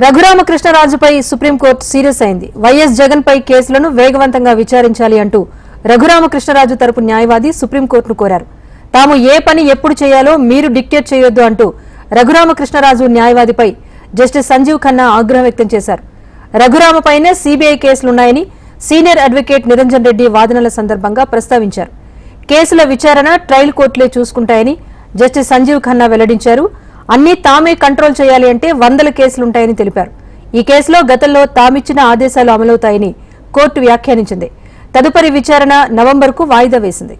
రఘురామకృష్ణరాజుపై supreme court serious అయింది. YS Jagan పై కేసులను వేగవంతంగా విచారించాలి అంటూ రఘురామకృష్ణరాజు తరపు న్యాయవాది సుప్రీంకోర్టును కోరారు. తాము ఏ పని ఎప్పుడు చేయాలో మీరు డిక్టేట్ చేయొద్దు అంటూ రఘురామకృష్ణరాజు న్యాయవాదిపై జస్టిస్ సంజీవ్ ఖన్నా ఆగ్రహం వ్యక్తం చేశారు. రఘురామపైనే సీబీఐ కేసులున్నాయని సీనియర్ అడ్వకేట్ నిరంజన్ రెడ్డి వాదనల సందర్భంగా ప్రస్తావించారు. కేసుల విచారణ ట్రయల్ కోర్టులే చూసుకుంటాయని జస్టిస్ సంజీవ్ ఖన్నా వెల్లడించారు. అన్ని తామే కంట్రోల్ చేయాలి అంటే 100 కేసులుంటాయని తెలిపారు. ఈ కేసులో గతంలో తామిచ్చిన ఆదేశాలు అమలవుతాయని కోర్టు వ్యాఖ్యానించింది. తదుపరి విచారణ నవంబర్కు వాయిదా వేసింది.